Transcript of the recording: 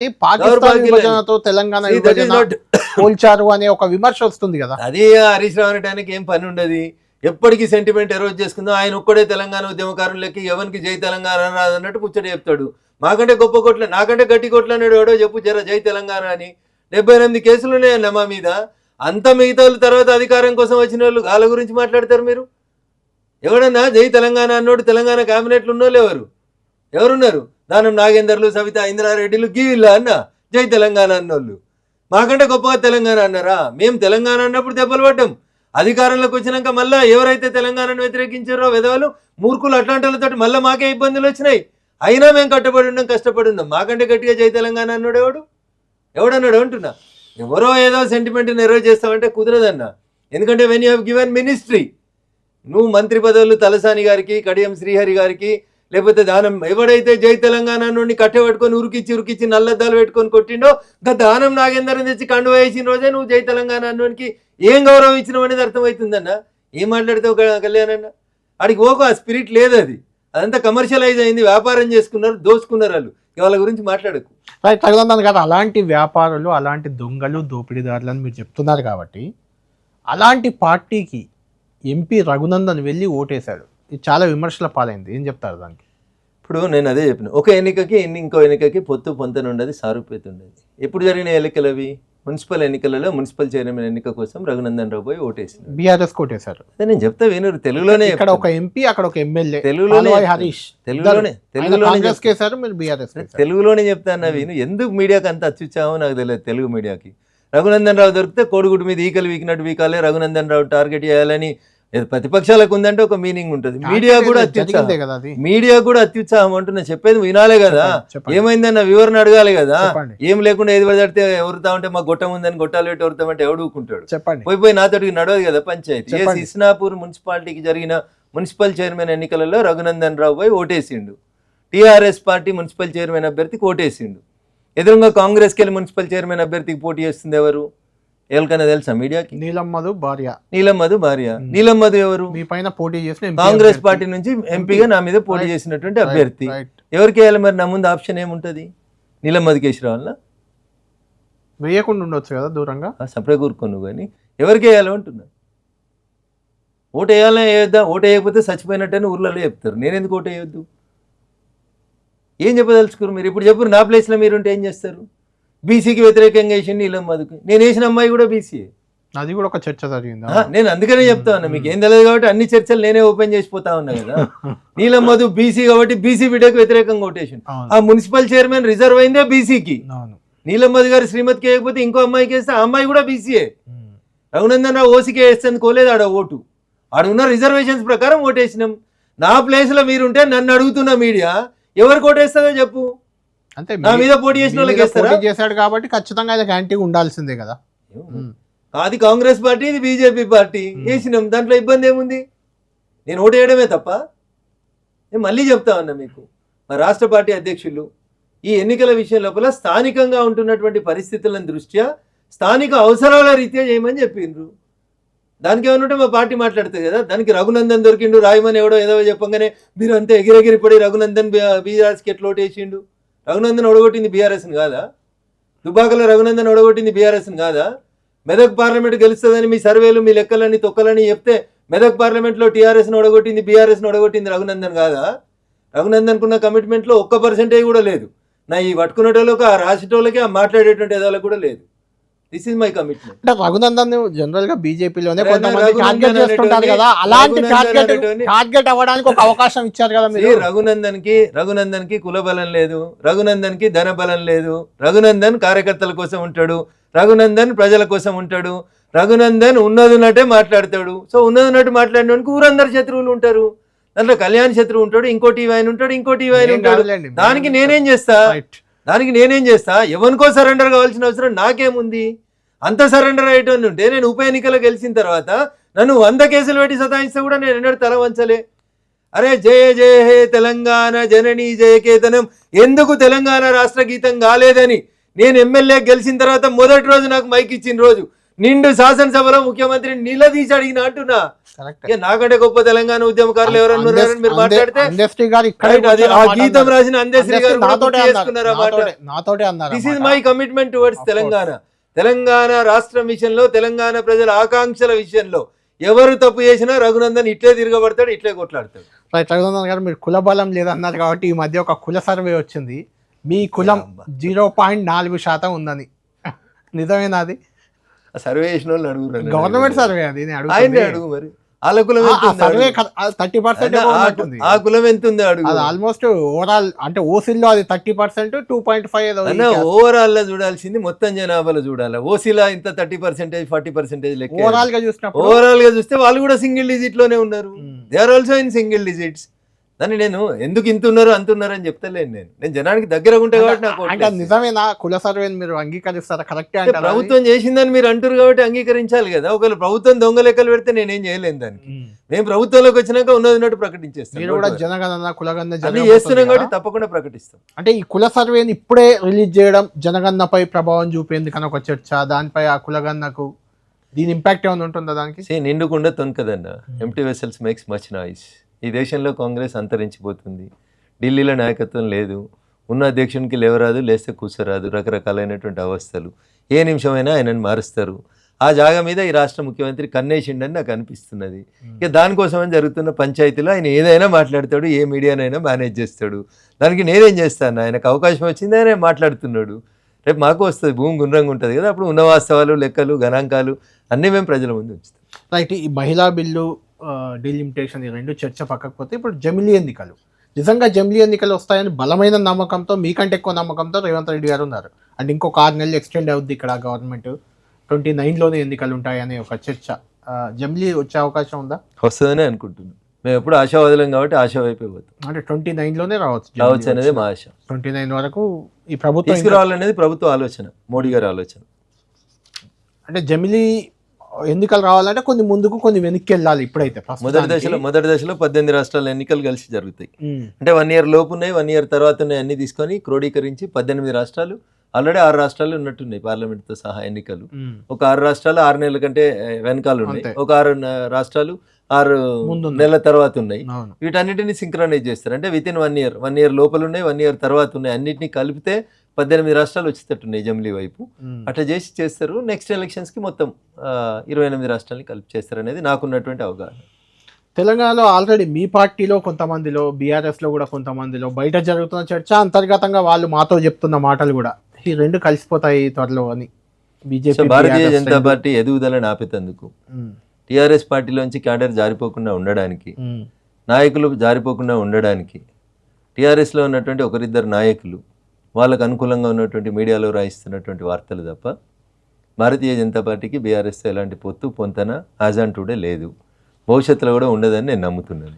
పాకిస్తాన్ విభజనతో తెలంగాణ విభజన పోల్చారు అనే ఒక విమర్శ వస్తుంది కదా. అది హరీష్ రావు అనడానికి ఏం పని ఉండదు, ఎప్పటికీ సెంటిమెంట్ ఎరోజ్ చేసుకుందాం. ఆయన ఒక్కడే తెలంగాణ ఉద్యమకారులు లెక్కి ఎవరికి జై తెలంగాణ రాదన్నట్టు ముచ్చట చెప్తాడు. మాకంటే గొప్ప కొట్ల నాకంటే గట్టి కొట్లు అన్నాడు ఎవడో చెప్పు జర జై తెలంగాణ అని. 78 కేసులు ఉన్నాయన్న మా మీద. అంత మిగతా తర్వాత అధికారం కోసం వచ్చిన వాళ్ళు వాళ్ళ గురించి మాట్లాడతారు మీరు. ఎవడన్నా జై తెలంగాణ అన్నోడు తెలంగాణ క్యాబినెట్లు ఉన్నోళ్ళు ఎవరున్నారు? దానం నాగేందర్లు, సవితా ఇంద్రారెడ్డిలు, గీవిల్లా అన్న జై తెలంగాణ అన్నోళ్ళు. మాకంటే గొప్పగా తెలంగాణ అన్నారా? మేము తెలంగాణ అన్నప్పుడు దెబ్బలు పడ్డాం. అధికారంలోకి వచ్చినాక మళ్ళీ ఎవరైతే తెలంగాణను వ్యతిరేకించారో విధవలు మూర్ఖులు అట్లాంటి వాళ్ళతో మళ్ళీ మాకే ఇబ్బందులు వచ్చినాయి. అయినా మేము కట్టుబడి ఉన్నాం, కష్టపడి ఉన్నాం. మాకంటే గట్టిగా జై తెలంగాణ అన్నాడు ఎవడన్నాడు అంటున్నా. ఎవరో ఏదో సెంటిమెంట్ నెరవేర్ చేస్తామంటే కుదరదన్న. ఎందుకంటే when you have given ministry, నువ్వు మంత్రి పదవులు తలసాని గారికి, కడియం శ్రీహరి గారికి, లేకపోతే దానం ఎవడైతే జై తెలంగాణ నుండి కట్టె పట్టుకొని ఉరికిచ్చి నల్లద్దాలు పెట్టుకొని కొట్టిండో ఇంకా దానం నాగేందరం తెచ్చి కండువ వేసిన రోజే నువ్వు జై తెలంగాణ అన్నోనికి ఏం గౌరవం ఇచ్చినావు అనేది అర్థమవుతుందన్న. ఏం మాట్లాడితే కళ్యాణ్ అన్న ఆడికి ఓకో ఆ స్పిరిట్ లేదు. అదంతా కమర్షియలైజ్ అయింది, వ్యాపారం చేసుకున్నారు, దోచుకున్నారు వాళ్ళు. వాళ్ళ గురించి మాట్లాడకు. రైట్, తగదన్నాను కదా. అలాంటి వ్యాపారులు, అలాంటి దొంగలు, దోపిడీదారులు అని మీరు చెప్తున్నారు కాబట్టి అలాంటి పార్టీకి ఎంపీ రఘునందన్ వెళ్ళి ఓటేశాడు. ఇది చాలా విమర్శల పాలైంది. ఏం చెప్తారు దానికి? ఇప్పుడు నేను అదే చెప్పిన, ఒక ఎన్నికకి ఇంకో ఎన్నికకి పొంతన ఉండదు, సారూప్యత ఉండదు. ఎప్పుడు జరిగిన ఎన్నికలు అవి? మున్సిపల్ ఎన్నికలలో మున్సిపల్ చైర్మన్ ఎన్నిక కోసం రఘునందన్ రావు పోయి ఓటేసారు, బీఆర్ఎస్ కోటేశారు. అదే నేను చెప్తా వినరు. తెలుగులోనే ఇక్కడ ఒక ఎంపీ, అక్కడ ఒక ఎమ్మెల్యే, తెలుగులోనే హరీష్, తెలుగులోనే చెప్తాను విను. ఎందుకు మీడియాకి అంత అత్యుత్సాహం నాకు తెలియదు. తెలుగు మీడియాకి రఘునందన్ రావు దొరికితే కోడిగుడ్డు మీద ఈకలు వీకినట్టు వీకాలే, రఘునందన్ రావు టార్గెట్ చేయాలని ప్రతిపక్షాలకు ఉందంటే ఒక మీనింగ్ ఉంటుంది. మీడియా కూడా అత్యుత్సాహం అంటున్నా. చెప్పేది వినాలే కదా. ఏమైందన్న వివరణ అడగాలి కదా. ఏం లేకుండా ఏది పడితే ఎవరుతా ఉంటే మా గొట్టం ఉందని గొట్టాలు పెట్టి ఎవరుతామంటే ఎవడుకుంటాడు. పోయి నాతోటికి నడవదు కదా పంచాయతీ. ఇస్నాపూర్ మున్సిపాలిటీకి జరిగిన మున్సిపల్ చైర్మన్ ఎన్నికలలో రఘునందన్ రావు పోయి ఓటేసిండు. టీఆర్ఎస్ పార్టీ మున్సిపల్ చైర్మన్ అభ్యర్థికి ఓటేసిండు. ఎదురుగా కాంగ్రెస్కి వెళ్ళి మున్సిపల్ చైర్మన్ అభ్యర్థికి పోటీ చేస్తుంది ఎవరు? ఎవరికైనా తెలుసా మీడియాకి? నీలమ్మధు భార్య. నీలమ్మధు ఎవరు? మీ పైన పోటీ చేసిన కాంగ్రెస్ పార్టీ నుంచి ఎంపీగా నా మీద పోటీ చేసినటువంటి అభ్యర్థి. ఎవరికి వేయాలి మరి? నా ముందు ఆప్షన్ ఏముంటది? నీలమ్మధు కేసరావాలనా? వేయకుండా ఉండొచ్చు కదా దూరంగా, సపరేట్ కూరుకోను. కానీ ఎవరికి వేయాలి అంటున్నా. ఓటు వేయాలని వేయొద్దా? ఓటు వేయకపోతే చచ్చిపోయినట్టని ఊర్లలో చెప్తారు. నేను ఎందుకు ఓటు వేయొద్దు? ఏం చెప్పదలుచుకోరు మీరు? ఇప్పుడు చెప్పరు. నా ప్లేస్లో మీరుంటే ఏం చేస్తారు? బీసీకి వ్యతిరేకంగా వేసింది నీలమ్మధుకి. నేను వేసిన అమ్మాయి కూడా బీసీ. అది కూడా ఒక చర్చ జరిగింది. నేను అందుకనే చెప్తా ఉన్నా, మీకు ఏం తెలియదు కాబట్టి అన్ని చర్చలు నేనే ఓపెన్ చేసిపోతా ఉన్నా కదా. నీలమ్మధు బీసీ కాబట్టి బీసీ బిడ్డకు వ్యతిరేకంగా ఓటేసింది. ఆ మున్సిపల్ చైర్మన్ రిజర్వ్ అయిందే బీసీకి. నీలమ్మధు గారు శ్రీమతికి వేయకపోతే ఇంకో అమ్మాయికి వేస్తే ఆ అమ్మాయి కూడా బీసీఏ. రఘునందన్ రావు ఓసీకి వేస్తుంది కోలేదు ఆడ ఓటు. ఆడున్న రిజర్వేషన్స్ ప్రకారం ఓటేసినాం. నా ప్లేస్లో మీరుంటే నన్ను అడుగుతున్న మీడియా ఎవరికి ఓటేస్తుందో చెప్పు. అంటే నా మీద పోటీ చేసిన వాళ్ళకి చేశాడు కాబట్టి ఖచ్చితంగా అది యాంటీగా ఉండాల్సిందే కదా. అది కాంగ్రెస్ పార్టీ, ఇది బీజేపీ పార్టీ. వేసినాం, దాంట్లో ఇబ్బంది ఏముంది? నేను ఓటు వేయడమే తప్ప. నేను మళ్ళీ చెప్తా ఉన్నా మీకు, మా రాష్ట్ర పార్టీ అధ్యక్షులు ఈ ఎన్నికల విషయం లోపల స్థానికంగా ఉంటున్నటువంటి పరిస్థితుల దృష్ట్యా స్థానిక అవసరాల రీత్యా చేయమని చెప్పిండ్రు. దానికి ఏమనుంటే మా పార్టీ మాట్లాడుతుంది కదా. దానికి రఘునందన్ దొరికిండు, రాయమని ఎవడో ఏదో చెప్పగానే మీరు అంతా ఎగిరెగిరిపడి రఘునందన్ బీఆర్ఎస్కి ఎట్లా ఓటేసిండు? రఘునందన్ ఒడగొట్టింది బీఆర్ఎస్ని కాదా? దుబాకలో రఘునందన్ ఒడగొట్టింది బీఆర్ఎస్ని కాదా? మెదక్ పార్లమెంట్ గెలుస్తుందని మీ సర్వేలు మీ లెక్కలని తొక్కలని చెప్తే మెదక్ పార్లమెంట్లో టీఆర్ఎస్ని ఒడగొట్టింది, బీఆర్ఎస్ని ఒడగొట్టింది రఘునందన్ కాదా? రఘునందన్కున్న కమిట్మెంట్లో 1% కూడా లేదు. నా ఈ పట్టుకునేటోళ్ళకి, ఆ రాసేటోళ్ళకి, ఆ మాట్లాడేటువంటి ఎదాలకు కూడా లేదు. This is my commitment. అంటే రఘునందన్ జనరల్ గా బీజేపీలోనే కొంతమంది టార్గెట్ చేస్తుంటారు కదా, అలాంటి టార్గెట్ అవ్వడానికి ఒక అవకాశం ఇచ్చారు కదా మీరు. రఘునందన్ కి కుల బలం లేదు, రఘునందన్ కి ధన బలం లేదు. రఘునందన్ కార్యకర్తల కోసం ఉంటాడు, రఘునందన్ ప్రజల కోసం ఉంటాడు, రఘునందన్ ఉన్నదిన్నట్టే మాట్లాడతాడు. సో ఉన్నదిన్నట్టు మాట్లాడినోనికి ఊరందరు శత్రువులు ఉంటారు. దాంట్లో కళ్యాణ్ శత్రువు ఉంటాడు, ఇంకోటి ఆయన ఉంటాడు, ఇంకోటి ఆయన ఉంటాడు. దానికి నేనేం చేస్తా? ఎవరికో సరెండర్ కావాల్సిన అవసరం నాకేముంది? అంత సరెండర్ అయ్యేటోని ఉంటే నేను ఉప ఎన్నికలు గెలిచిన తర్వాత నన్ను 100 కేసులు పెట్టి సతాయిస్తే కూడా నేను ఎన్నడూ తల వంచలే. అరే జయ జయ హే తెలంగాణ జననీ జయకేతనం ఎందుకు తెలంగాణ రాష్ట్ర గీతం కాలేదని నేను ఎమ్మెల్యే గెలిచిన తర్వాత మొదటి రోజు నాకు మైక్ ఇచ్చిన రోజు నిండు శాసనసభలో ముఖ్యమంత్రి నిలదీసి అడిగిన అంటున్నా. కరెక్ట్. ఇక నాకంటే గొప్ప తెలంగాణ ఉద్యమకారులు ఎవరన్నా ఉన్నారని మీరు మాట్లాడితే అందశ్రీ గారు ఇక్కడ రైట్, అది ఆ గీతం రాసిన అందశ్రీ గారు కూడా గుర్తు చేసుకున్నారు ఆ మాట. నాతోటే అన్నారు. This is my commitment towards Telangana. Telangana రాష్ట్రం విషయంలో, తెలంగాణ ప్రజల ఆకాంక్షల విషయంలో ఎవరు తప్పు చేసినా రఘునందన్ ఇట్లే తిరగబడతాడు, ఇట్లే కొట్లాడతాడు. రైట్ రఘునందన్ గారు, మీరు కుల బలం లేదన్నారు కాబట్టి ఈ మధ్య ఒక కుల సర్వే వచ్చింది. మీ కులం 0.4% ఉందని. నిజమేనా అది? సర్వే చేసిన వాళ్ళు అడుగురు, గవర్నమెంట్ సర్వే అది. ఆయన్ని అడుగు మరి. వాళ్ళ కులం ఎంత ఉంది సర్వే అడుగు. 30% ఆ కులం ఎంత ఉంది అడుగు. అది ఆల్మోస్ట్ ఓవరాల్ అంటే ఓసీల్లో అది 30%, 2.5 అన్న ఓవరాల్ లో చూడాల్సింది మొత్తం జనాభాలో చూడాలి. ఓసీలా ఇంత 30%, 40% లెక్క. ఓవరాల్ గా చూసినప్పుడు ఓవరాల్ గా చూస్తే వాళ్ళు కూడా సింగిల్ డిజిట్ లోనే ఉన్నారు. They are also in single digits. దాన్ని నేను ఎందుకు ఇంత ఉన్నారు అంటున్నారు అని చెప్తలేను. నేను జనానికి దగ్గర ఉంటే కాబట్టి నాకు అంటే నిజమేనా కుల సర్వేని మీరు అంగీకరిస్తారా? కరెక్టే అంటే అంటే ప్రభుత్వం చేసిందని మీరు అంటారు కాబట్టి అంగీకరించాలి కదా. ఒకవేళ ప్రభుత్వం దొంగ లెక్కలు పెడితే నేనేం చేయలేను దానికి. మేము ప్రభుత్వంలోకి వచ్చినాక ఉన్నట్టు ప్రకటించేస్తాం. మీరు కూడా జనగణన కులగణన అన్ని చేస్తున్నాం కాబట్టి తప్పకుండా ప్రకటిస్తాం. అంటే ఈ కుల సర్వేని ఇప్పుడే రిలీజ్ చేయడం జనగణనపై ప్రభావం చూపేందుకని ఒక చర్చ, దానిపై ఆ కులగణనకు దీని ఇంపాక్ట్ ఏమైనా ఉంటుందా దానికి? నిండుకుండా తొనకదన్న. Empty vessels makes much noise. ఈ దేశంలో కాంగ్రెస్ అంతరించిపోతుంది. ఢిల్లీలో నాయకత్వం లేదు. ఉన్న అధ్యక్షునికి లేవరాదు, లేస్తే కూర్చోరాదు. రకరకాలైనటువంటి అవస్థలు. ఏ నిమిషమైనా ఆయనను మారుస్తారు. ఆ జాగా మీద ఈ రాష్ట్ర ముఖ్యమంత్రి కన్నేసిండని నాకు అనిపిస్తున్నది. ఇక దానికోసమని జరుగుతున్న పంచాయతీలో ఆయన ఏదైనా మాట్లాడతాడు, ఏ మీడియానైనా మేనేజ్ చేస్తాడు. దానికి నేనేం చేస్తాను? ఆయనకు అవకాశం వచ్చింది, ఆయన మాట్లాడుతున్నాడు. రేపు మాకు వస్తుంది, భూమి గుండ్రంగా ఉంటుంది కదా. అప్పుడు ఉన్న వాస్తవాలు, లెక్కలు, గణాంకాలు అన్నీ మేము ప్రజల ముందు ఉంచుతాం. రైట్. ఈ మహిళా బిల్లు, డీలిమిటేషన్, ఈ రెండు చర్చ పక్కకు పోతే ఇప్పుడు జమిలీ ఎన్నికలు. నిజంగా జమిలీ ఎన్నికలు వస్తాయని బలమైన నమ్మకంతో, మీకంటే ఎక్కువ నమ్మకంతో రేవంత్ రెడ్డి గారు ఉన్నారు. అంటే ఇంకొక 6 నెలలు ఎక్స్టెండ్ అవుద్ది ఇక్కడ గవర్నమెంట్, 29లోనే ఎన్నికలు ఉంటాయనే ఒక చర్చ. జమిలీ వచ్చే అవకాశం ఉందా? వస్తుందని అనుకుంటున్నాం. మేము ఎప్పుడు ఆశావాదులం కాబట్టి ఆశ వైపే పోతాం. అంటే 29లోనే రావచ్చు అనేది మా ఆశ. 29 వరకు ఈ ప్రభుత్వం తీసుకురావాలనేది ప్రభుత్వ ఆలోచన, మోడీ గారి ఆలోచన. అంటే జమిలీ ఎన్నికలు రావాలంటే కొన్ని ముందుకు కొన్ని వెనక్కి వెళ్ళాలి. ఇప్పుడైతే మొదటి దశలో 18 రాష్ట్రాల ఎన్నికలు కలిసి జరుగుతాయి. అంటే 1 year లోపు ఉన్నాయి, 1 year తర్వాత ఉన్నాయి, అన్ని తీసుకొని క్రోడీకరించి 18 రాష్ట్రాలు, ఆల్రెడీ 6 రాష్ట్రాలు ఉన్నట్టున్నాయి పార్లమెంట్తో సహా ఎన్నికలు. ఒక 6 రాష్ట్రాలు 6 నెలల కంటే వెనకాల ఉన్నాయి, ఒక 6 రాష్ట్రాలు 6 నెలల తర్వాత ఉన్నాయి. వీటన్నిటిని సింక్రనైజ్ చేస్తారు. అంటే వితిన్ 1 year లోపల ఉన్నాయి, 1 year తర్వాత ఉన్నాయి, అన్నిటిని కలిపితే 18 రాష్ట్రాలు వచ్చేటట్టున్నాయి జమిలీ వైపు. అట్లా చేస్తారు. నెక్స్ట్ ఎలక్షన్స్కి మొత్తం 28 రాష్ట్రాలని కలిపి చేస్తారు అనేది నాకున్నటువంటి అవగాహన. తెలంగాణలో ఆల్రెడీ మీ పార్టీలో కొంతమందిలో, బీఆర్ఎస్లో కూడా కొంతమందిలో బయట జరుగుతున్న చర్చ, అంతర్గతంగా వాళ్ళు మాతో చెప్తున్న మాటలు కూడా ఈ రెండు కలిసిపోతాయి త్వరలో అని. బీజేపీ, భారతీయ జనతా పార్టీ ఎదుగుదలను ఆపేందుకు, టీఆర్ఎస్ పార్టీలోంచి క్యాడర్ జారిపోకుండా ఉండడానికి, నాయకులు జారిపోకుండా ఉండడానికి, టీఆర్ఎస్లో ఉన్నటువంటి ఒకరిద్దరు నాయకులు వాళ్ళకు అనుకూలంగా ఉన్నటువంటి మీడియాలో రాయిస్తున్నటువంటి వార్తలు తప్ప భారతీయ జనతా పార్టీకి బీఆర్ఎస్తో ఎలాంటి పొంతన యాజ్ ఆన్ టుడే లేదు. భవిష్యత్తులో కూడా ఉండదని నేను నమ్ముతున్నాను.